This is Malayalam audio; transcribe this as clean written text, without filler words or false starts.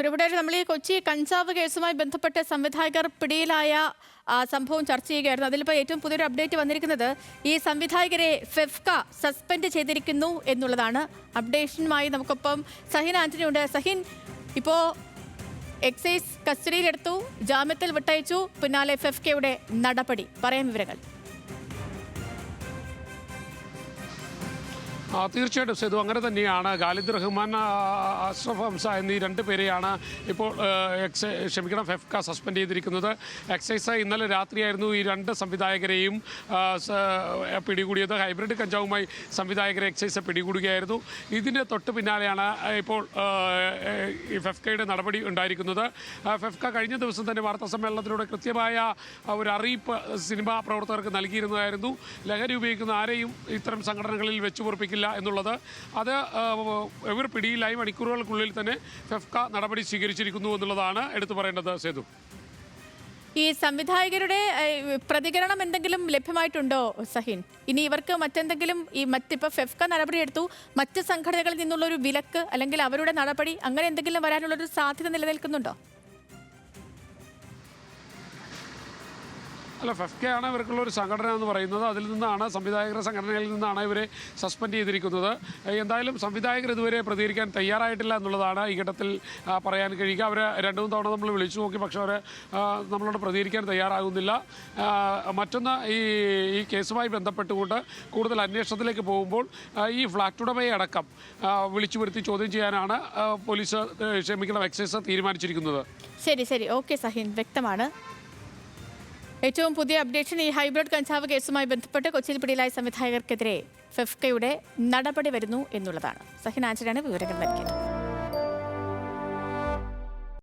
പ്രിയപ്പെട്ടവർ, നമ്മൾ ഈ കൊച്ചി കഞ്ചാവ് കേസുമായി ബന്ധപ്പെട്ട് സംവിധായകർ പിടിയിലായ സംഭവം ചർച്ച ചെയ്യുകയായിരുന്നു. അതിലിപ്പോൾ ഏറ്റവും പുതിയൊരു അപ്ഡേറ്റ് വന്നിരിക്കുന്നത് ഈ സംവിധായകരെ ഫെഫ്ക സസ്പെൻഡ് ചെയ്തിരിക്കുന്നു എന്നുള്ളതാണ്. അപ്ഡേഷനുമായി നമുക്കൊപ്പം സഹിൻ ആന്റണി ഉണ്ട്. സഹിൻ, ഇപ്പോൾ എക്സൈസ് കസ്റ്റഡിയിലെടുത്തു, ജാമ്യത്തിൽ വിട്ടയച്ചു, പിന്നാലെ ഫെഫ്കയുടെ നടപടി, പറയാൻ വിവരങ്ങൾ. തീർച്ചയായിട്ടും സേതു, അങ്ങനെ തന്നെയാണ്. ഖാലിദ് റഹ്മാൻ, അഷ്റഫ് ഹംസ എന്നീ രണ്ട് പേരെയാണ് ഇപ്പോൾ ഫെഫ്ക സസ്പെൻഡ് ചെയ്തിരിക്കുന്നത്. എക്സൈസ് ഇന്നലെ രാത്രിയായിരുന്നു ഈ രണ്ട് സംവിധായകരെയും പിടികൂടിയത്. ഹൈബ്രിഡ് കഞ്ചാവുമായി സംവിധായകരെ എക്സൈസ് പിടികൂടുകയായിരുന്നു. ഇതിന് തൊട്ട് പിന്നാലെയാണ് ഇപ്പോൾ ഈ ഫെഫ്കയുടെ നടപടി ഉണ്ടായിരിക്കുന്നത്. ഫെഫ്ക കഴിഞ്ഞ ദിവസം തന്നെ വാർത്താ സമ്മേളനത്തിലൂടെ കൃത്യമായ ഒരു അറിയിപ്പ് സിനിമാ പ്രവർത്തകർക്ക് നൽകിയിരുന്നതായിരുന്നു. ലഹരി ഉപയോഗിക്കുന്ന ആരെയും ഇത്തരം സംഘടനകളിൽ വെച്ചു പൊറുപ്പിക്കില്ല എന്നുള്ളത്. അത് ഇവർ പിടിയിലായി മണിക്കൂറുകൾക്കുള്ളിൽ തന്നെ ഫെഫ്ക നടപടി സ്വീകരിച്ചിരിക്കുന്നു എന്നുള്ളതാണ് എടുത്തു പറയേണ്ടത്. സേതു, ഈ സംവിധായകരുടെ പ്രതികരണം എന്തെങ്കിലും ലഭ്യമായിട്ടുണ്ടോ സഹിൻ? ഇനി ഇവർക്ക് മറ്റെന്തെങ്കിലും ഇപ്പോൾ ഫെഫ്ക നടപടി എടുത്തു, മറ്റ് സംഘടനകളിൽ നിന്നുള്ളൊരു വിലക്ക് അല്ലെങ്കിൽ അവരുടെ നടപടി അങ്ങനെ എന്തെങ്കിലും വരാനുള്ളൊരു സാധ്യത നിലനിൽക്കുന്നുണ്ടോ? അല്ല, ഫെഫ്കയാണ് ഇവർക്കുള്ള ഒരു സംഘടന എന്ന് പറയുന്നത്. അതിൽ നിന്നാണ്, സംവിധായകരുടെ സംഘടനയിൽ നിന്നാണ് ഇവരെ സസ്പെൻഡ് ചെയ്തിരിക്കുന്നത്. എന്തായാലും സംവിധായകർ ഇതുവരെ പ്രതികരിക്കാൻ തയ്യാറായിട്ടില്ല എന്നുള്ളതാണ് ഈ ഘട്ടത്തിൽ പറയാൻ കഴിയുക. അവരെ രണ്ടു മൂന്ന് തവണ നമ്മൾ വിളിച്ചു നോക്കി, പക്ഷേ അവർ നമ്മളോട് പ്രതികരിക്കാൻ തയ്യാറാകുന്നില്ല. മറ്റൊന്ന്, ഈ കേസുമായി ബന്ധപ്പെട്ടുകൊണ്ട് കൂടുതൽ അന്വേഷണത്തിലേക്ക് പോകുമ്പോൾ ഈ ഫ്ലാറ്റ് ഉടമയെ അടക്കം വിളിച്ചു വരുത്തി ചോദ്യം ചെയ്യാനാണ് എക്സൈസ് തീരുമാനിച്ചിരിക്കുന്നത്. ശരി, ഓക്കെ സഹിൻ, വ്യക്തമാണ്. ഏറ്റവും പുതിയ അപ്ഡേഷൻ, ഈ ഹൈബ്രിഡ് കഞ്ചാവ് കേസുമായി ബന്ധപ്പെട്ട് കൊച്ചിയിൽ പിടിയിലായ സംവിധായകർക്കെതിരെ ഫെഫ്കയുടെ നടപടി വരുന്നു എന്നുള്ളതാണ്. സഹിൻ ആന്റണിയാണ് വിവരങ്ങൾ നൽകിയത്.